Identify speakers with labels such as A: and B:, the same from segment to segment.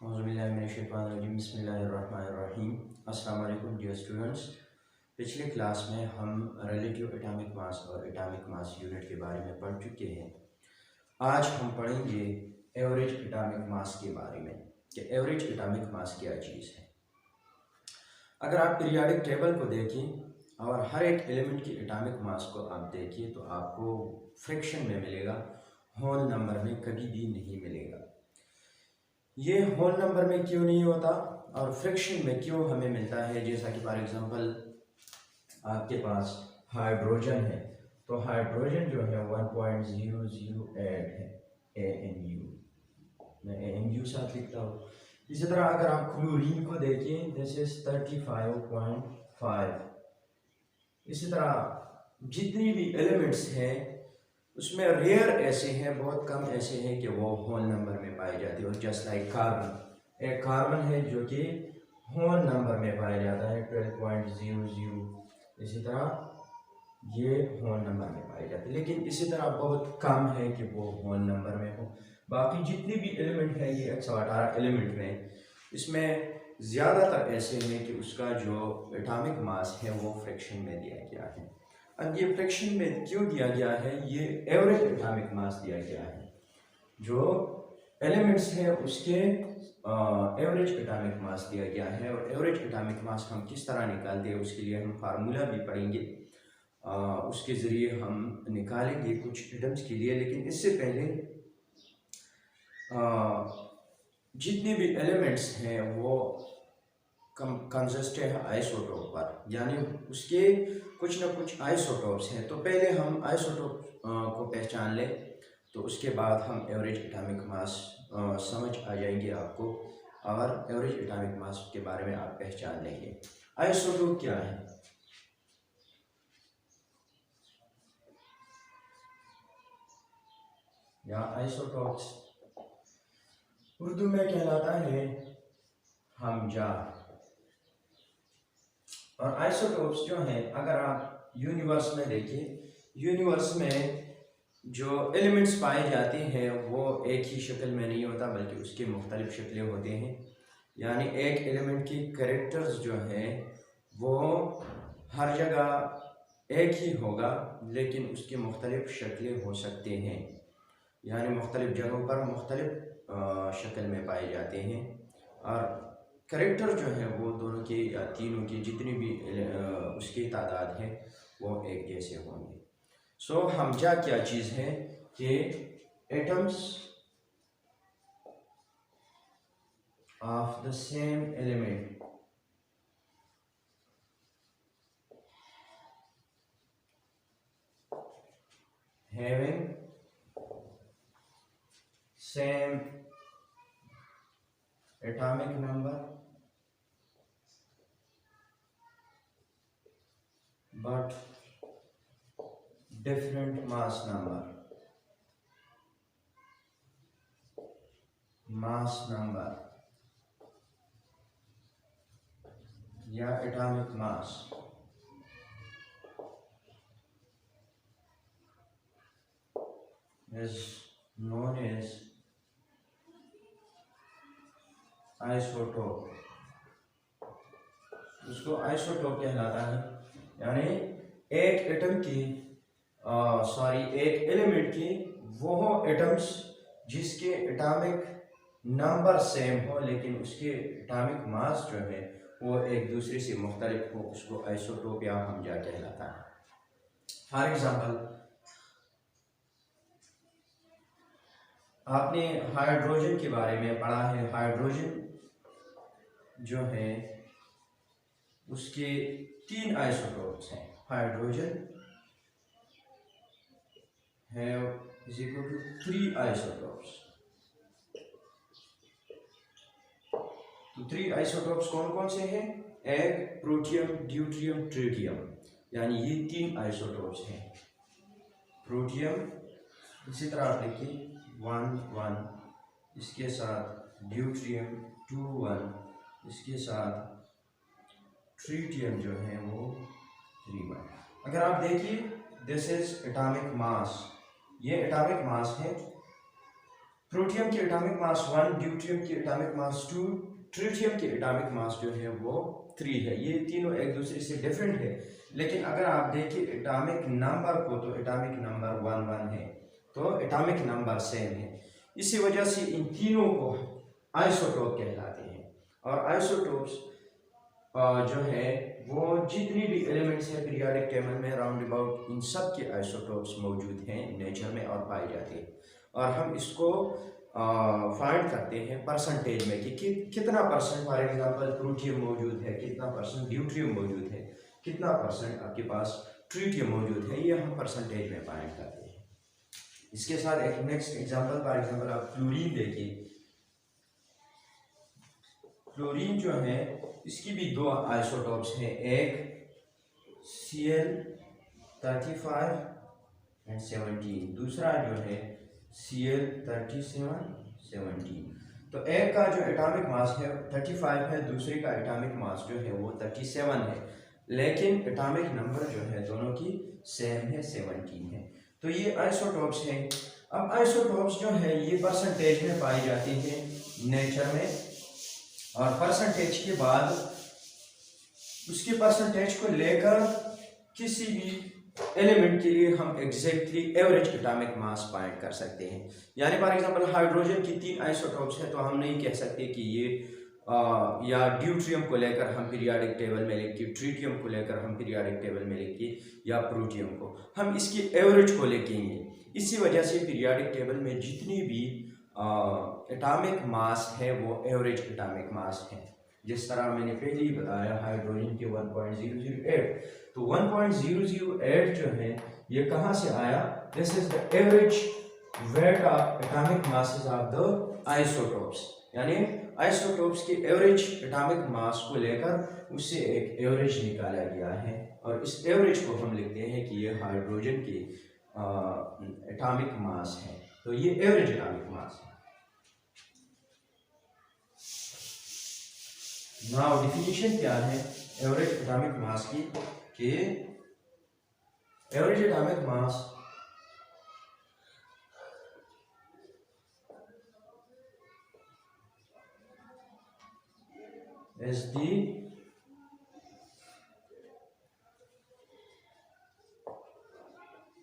A: बिस्मिल्लाहिर्रहमानिर्रहीम। अस्सलाम वालेकुम डियर स्टूडेंट्स। पिछले क्लास में हम रिलेटिव एटॉमिक मास और एटॉमिक मास यूनिट के बारे में पढ़ चुके हैं। आज हम पढ़ेंगे एवरेज एटॉमिक मास के बारे में कि एवरेज एटॉमिक मास क्या चीज़ है। अगर आप पीरियोडिक टेबल को देखें और हर एक एलिमेंट की एटॉमिक मास को आप देखिए तो आपको फ्रैक्शन में मिलेगा, होल नंबर में कभी भी नहीं मिलेगा। ये होल नंबर में क्यों नहीं होता और फ्रैक्शन में क्यों हमें मिलता है? जैसा कि फॉर एग्जांपल आपके पास हाइड्रोजन है तो हाइड्रोजन जो है 1.008 है AMU, मैं AMU साथ लिखता हूँ। इसी तरह अगर आप क्लोरीन को देखिए दिस इज 35.5। इसी तरह जितनी भी एलिमेंट्स हैं उसमें रेयर ऐसे हैं, बहुत कम ऐसे हैं कि वो होल नंबर में पाए जाते हैं। और जस्ट लाइक कार्बन, एक कार्बन है जो कि होल नंबर में पाया जाता है 12.00। इसी तरह ये होल नंबर में पाए जाते हैं, लेकिन इसी तरह बहुत कम है कि वो होल नंबर में हो। बाकी जितनी भी एलिमेंट है ये 118 एलिमेंट में, इसमें ज़्यादातर ऐसे हैं कि उसका जो एटॉमिक मास है वो फ्रैक्शन में दिया गया है। अब ये फ्रैक्शन में क्यों दिया गया है? ये एवरेज एटॉमिक मास दिया गया है। जो एलिमेंट्स है उसके एवरेज एटॉमिक मास दिया गया है। और एवरेज एटॉमिक मास हम किस तरह निकालते हैं उसके लिए हम फार्मूला भी पढ़ेंगे, उसके ज़रिए हम निकालेंगे कुछ एटम्स के लिए। लेकिन इससे पहले जितने भी एलिमेंट्स हैं वो कंसिस्ट है आइसोटोप पर, यानी उसके कुछ ना कुछ आइसोटोप्स हैं। तो पहले हम आइसोटोप को पहचान लें तो उसके बाद हम एवरेज एटॉमिक मास समझ आ जाएंगे आपको, और एवरेज एटॉमिक मास के बारे में आप पहचान लेंगे। आइसोटोप क्या है? या आइसोटोप्स उर्दू में कहलाता है हमजा। और आइसोटोप्स जो हैं, अगर आप यूनिवर्स में देखिए, यूनिवर्स में जो एलिमेंट्स पाए जाते हैं वो एक ही शक्ल में नहीं होता बल्कि उसके मुख्तलिफ शक्लें होते हैं। यानी एक एलिमेंट की कैरेक्टर्स जो हैं वो हर जगह एक ही होगा लेकिन उसकी मुख्तलिफ शक्लें हो सकते हैं, यानी मुख्तलिफ जगहों पर मुख्तलिफ शक्ल में पाए जाते हैं। और कैरेक्टर जो है वो दोनों के या तीनों की जितनी भी उसकी तादाद है वो एक जैसे होंगे। सो हमजा क्या चीज़ है कि atoms of the same element having same atomic number but different mass number या atomic mass is known as isotope। उसको आइसोटोप कहलाता है, यानी एक एटम की एक एलिमेंट की वो एटम्स जिसके एटॉमिक नंबर सेम हो लेकिन उसके एटॉमिक मास जो है वो एक दूसरे से मुख्तलिफ हो, उसको आइसोटोप या हमजा कहलाता है। फॉर एग्जांपल आपने हाइड्रोजन के बारे में पढ़ा है। हाइड्रोजन जो है उसके 3 आइसोटोप्स हैं। Hydrogen have is equal to 3 isotopes. तो 3 आइसोटोप्स कौन कौन से हैं? एक प्रोटियम, ड्यूट्रियम, ट्रिटियम, यानी ये 3 आइसोटोप्स हैं। प्रोटियम इसी तरह आप देखिए 1 1, इसके साथ ड्यूट्रियम 2 1, इसके साथ ट्रिटियम जो है वो 3 1। अगर आप देखिए दिस इज एटॉमिक मास, ये एटॉमिक मास है प्रोटियम की एटॉमिक मास 1, ड्यूटियम की एटॉमिक मास 2, ट्रिटियम की एटॉमिक मास जो है वो 3 है। ये तीनों एक दूसरे से डिफरेंट है, लेकिन अगर आप देखिए एटॉमिक नंबर को तो एटॉमिक नंबर 1 1 है, तो एटॉमिक नंबर सेम है। इसी वजह से इन तीनों को आइसोटोप कहलाते हैं। और आइसोटोप्स जो है वो जितनी भी एलिमेंट्स हैं पीरियोडिक टेबल में राउंड अबाउट इन सब के आइसोटोप्स मौजूद हैं नेचर में और पाए जाते हैं। और हम इसको फाइंड करते हैं परसेंटेज में कि कितना परसेंट फॉर एग्जांपल प्रोटियम मौजूद है, कितना परसेंट ड्यूट्रियम मौजूद है, कितना परसेंट आपके पास ट्रिटियम मौजूद है, ये हम परसेंटेज में फाइंड करते हैं। इसके साथ एक नेक्स्ट एग्जांपल, फॉर एग्जांपल आप फ्लोरीन देखिए। फ्लोरीन जो है इसकी भी दो आइसोटोप्स हैं, एक Cl35 एंड 17, दूसरा जो है Cl37 17। तो एक का जो एटॉमिक मास है 35 है, दूसरे का एटॉमिक मास जो है वो 37 है, लेकिन एटॉमिक नंबर जो है दोनों की सेम है, 17 है। तो ये आइसोटोप्स हैं। अब आइसोटोप्स जो है ये परसेंटेज में पाई जाती है नेचर में, और परसेंटेज के बाद उसके परसेंटेज को लेकर किसी भी एलिमेंट के लिए हम exactly average atomic mass find कर सकते हैं। यानी फॉर एग्जांपल हाइड्रोजन की 3 आइसोटोप्स है, तो हम नहीं कह सकते कि ये या ड्यूट्रियम को लेकर हम पीरियोडिक टेबल में लिखिए, ट्रिटियम को लेकर हम पीरियोडिक टेबल में लिखिए, या प्रोटियम को हम इसकी एवरेज को लिखेंगे। इसी वजह से पीरियोडिक टेबल में जितनी भी एटॉमिक मास है वो एवरेज एटॉमिक मास है। जिस तरह मैंने पहले ही बताया हाइड्रोजन के 1.008, तो 1.008 जो है ये कहाँ से आया? This is the average weight of atomic masses of the isotopes. यानी आइसोटोप्स के एवरेज एटॉमिक मास को लेकर उससे एक एवरेज निकाला गया है, और इस एवरेज को हम लिखते हैं कि ये हाइड्रोजन के एटॉमिक मास है, तो ये एवरेज एटॉमिक मास है। नाउ डिफिनीशन क्या है एवरेज एटॉमिक मास की? कि average atomic mass is the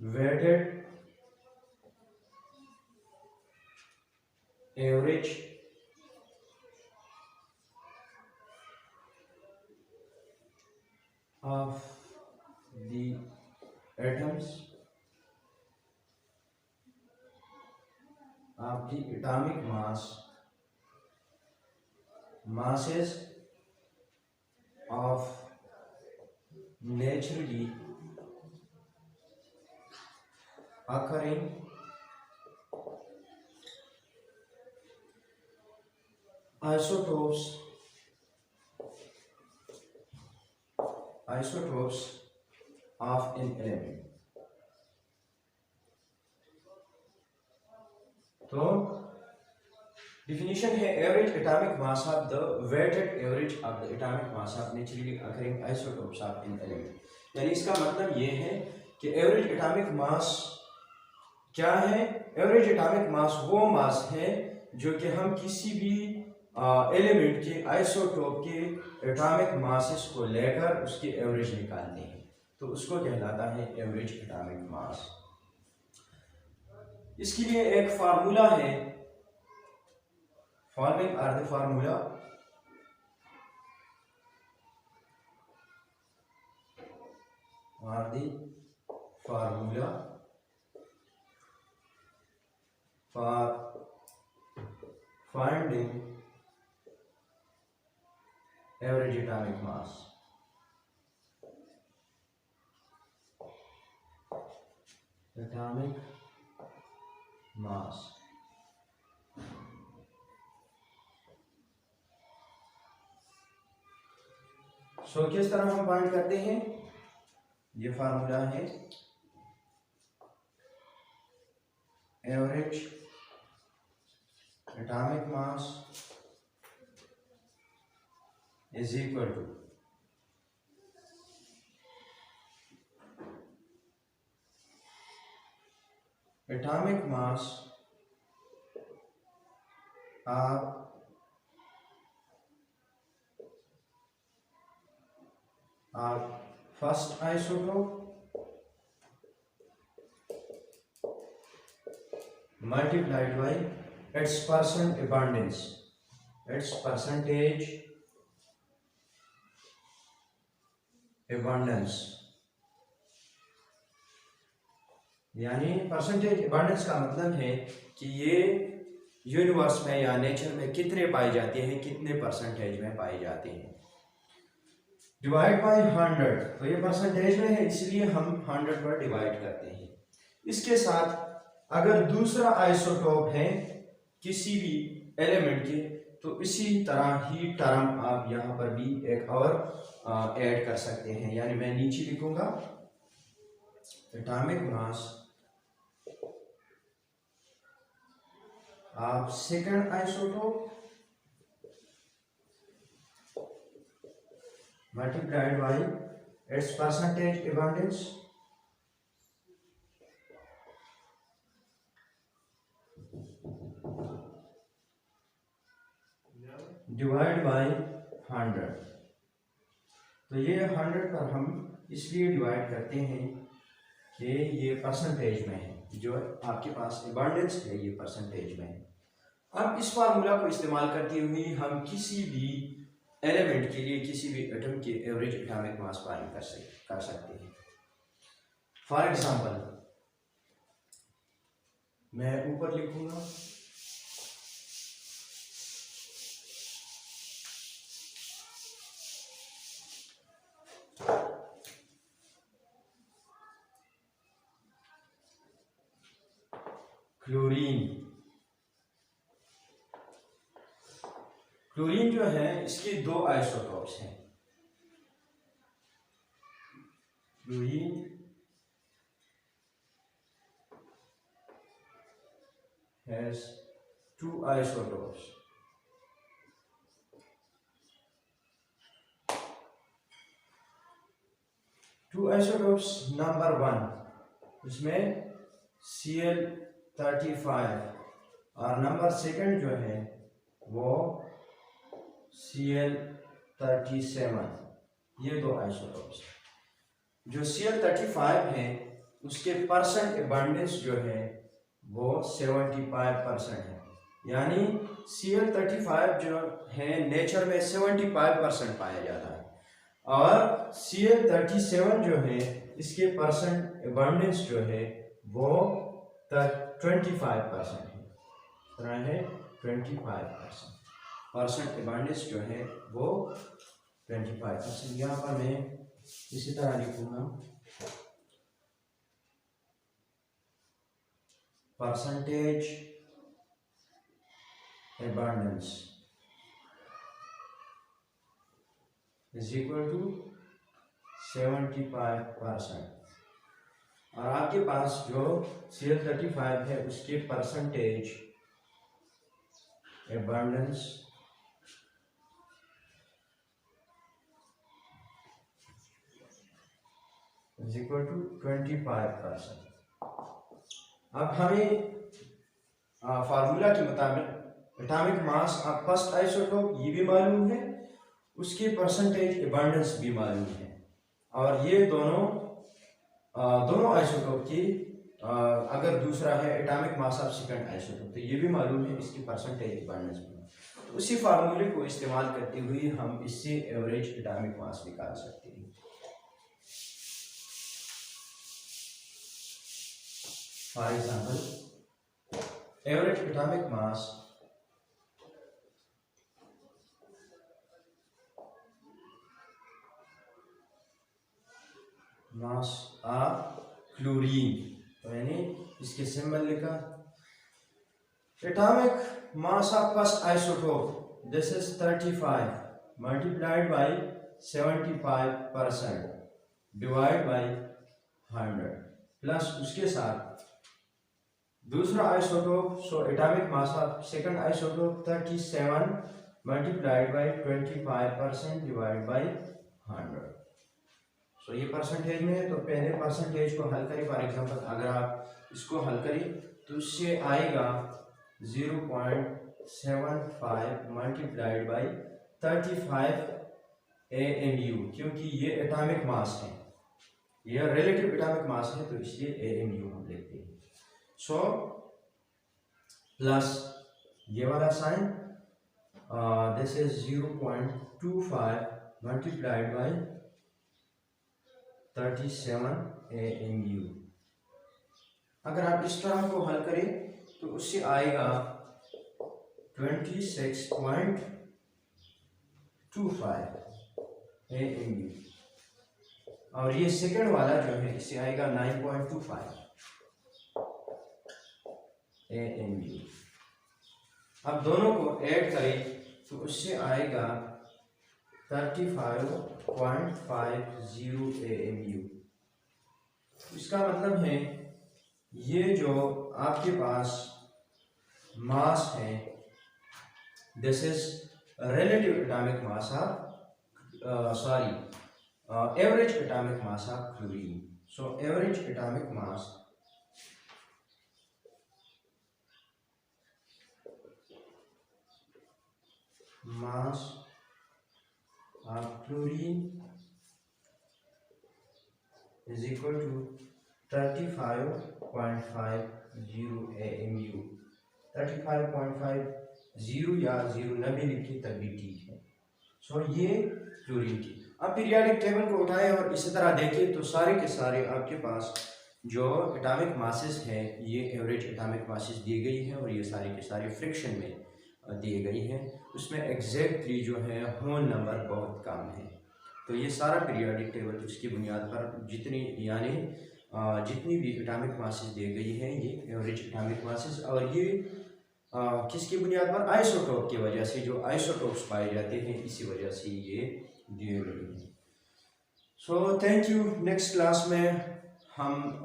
A: weighted average of the atoms of the atomic masses of naturally occurring isotopes of an element। तो डिफिनीशन है average atomic mass of the weighted average of the atomic mass of naturally occurring isotopes of an element. यानी इसका मतलब ये है कि average atomic मास क्या है? एवरेज एटॉमिक मास वो मास है जो कि हम किसी भी एलिमेंट के आइसोटोप के एटॉमिक मासेस को लेकर उसकी एवरेज निकालते हैं, तो उसको कहलाता है एवरेज एटॉमिक मास। इसके लिए एक फार्मूला है, following are the formula for finding average atomic mass। So किस तरह हम फाइंड करते हैं? ये फार्मूला है average atomic mass is equal to atomic mass of first isotope multiplied by its percentage abundance, यानी परसेंटेज अबंडेंस का मतलब है कि ये यूनिवर्स में या नेचर में कितने पाई जाती है, कितने परसेंटेज में पाई जाती है। डिवाइड बाय 100, तो ये परसेंटेज में है इसलिए हम 100 पर डिवाइड करते हैं। इसके साथ अगर दूसरा आइसोटोप है किसी भी एलिमेंट के, तो इसी तरह ही टर्म आप यहाँ पर भी एक और ऐड कर सकते हैं, यानी मैं नीचे लिखूंगा atomic mass of second isotope multiplied by it's percentage abundance divide by 100। तो ये 100 पर हम इसलिए डिवाइड करते हैं कि ये परसेंटेज में है, जो आपके पास अबंडेंस है ये परसेंटेज में है। अब इस फार्मूला को इस्तेमाल करते हुए हम किसी भी एलिमेंट के लिए, किसी भी एटम के एवरेज एटॉमिक मास फाइंड कर सकते हैं। फॉर एग्जांपल मैं ऊपर लिखूंगा क्लोरीन जो है इसके दो आइसोटोप्स हैं। Chlorine has two isotopes. Number 1 इसमें Cl35 और नंबर 2 जो है वो Cl37। ये दो आइसोटोप्स। जो Cl35 है उसके परसेंट अबंडेंस जो है वो 75% है, यानी Cl35 जो है नेचर में 75% पाया जाता है, और Cl37 जो है इसके परसेंट अबंडेंस जो है वो 25% है। 25% परसेंट अबंडेंस जो है वो 25%। यहाँ पर मैं इसी तरह लिखूंगा percentage abundance is equal to 75%। और आपके पास जो Cl35 है उसके percentage abundance is equal to 25%। अब हमें फार्मूला के मुताबिक atomic mass of first isotope ये भी मालूम है, उसके परसेंटेज अबंडेंस भी मालूम है, और ये दोनों आइसोटोप की अगर दूसरा है atomic mass of second isotope तो ये भी मालूम है, इसकी परसेंटेज अबंडेंस भी। तो उसी फार्मूले को इस्तेमाल करते हुए हम इससे एवरेज एटॉमिक मास निकाल सकते हैं। For example, average atomic mass of chlorine, तो मैंने इसके सिंबल लिखा। Atomic mass of first isotope this is 35 multiplied by 75% divide by 100 plus उसके साथ दूसरा isotope, so atomic mass of second isotope 37 multiplied by 25% divide by 100। सो ये percentage में है, तो पहले परसेंटेज को हल करें। फॉर एग्जांपल अगर आप इसको हल करें तो इससे आएगा 0.75 75 मल्टीप्लाइड बाई 35 AMU, क्योंकि ये एटॉमिक मास है, ये रिलेटिव एटॉमिक मास है तो इसलिए AMU हम लेते हैं। सो प्लस ये वाला sign, this is 0.25 multiplied by 37 AMU। अगर आप इस तरह को हल करें तो उससे आएगा 26.25 AMU, और ये सेकंड वाला जो है इससे आएगा 9.25 AMU। अब दोनों को ऐड करें तो उससे आएगा 35.50 AMU। इसका मतलब है ये जो आपके पास मास है, this is relative atomic mass of average atomic mass of chlorine. So average atomic mass of chlorine is equal to 35.50 AMU। 35.50 या 0 न भी लिखी तब भी ठीक है। सो ये क्लोरीन की। अब पीरियोडिक टेबल को उठाएं और इसी तरह देखिए तो सारे के सारे आपके पास जो एटॉमिक मासेस हैं ये एवरेज एटॉमिक मासेस दी गई है और ये सारे के सारे फ्रिक्शन में दी गई है। उसमें एग्जैक्टली जो है होल नंबर बहुत कम है। तो ये सारा पीरियोडिक टेबल उसकी बुनियाद पर जितनी भी एटॉमिक मासेस दी गई है ये एवरेज एटॉमिक मासेस, और ये किसकी बुनियाद पर, आइसोटोप की वजह से, जो आइसोटोप्स पाए जाते हैं इसी वजह से ये दिए गए हैं। So thank you. Next class में हम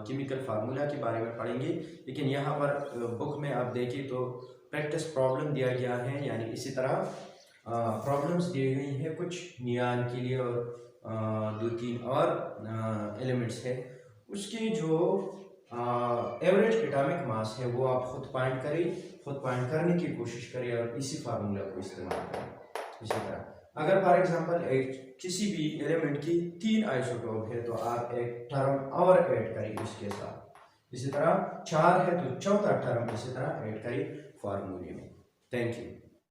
A: केमिकल फार्मूला के बारे में पढ़ेंगे, लेकिन यहाँ पर बुक में आप देखिए तो प्रैक्टिस प्रॉब्लम दिया गया है, यानी इसी तरह प्रॉब्लम्स दी गई हैं कुछ नियान के लिए और 2-3 और एलिमेंट्स है, उसकी जो एवरेज एटॉमिक मास है वो आप खुद फाइंड करें, खुद फाइंड करने की कोशिश करें और इसी फार्मूला को इस्तेमाल करें। इसी तरह अगर फॉर एग्जांपल किसी भी एलिमेंट की 3 आइसोटोप है तो आप एक टर्म और ऐड करें इसके साथ, इसी तरह 4 है तो चौथा टर्म इसी तरह ऐड करें फार्मूले में। Thank you.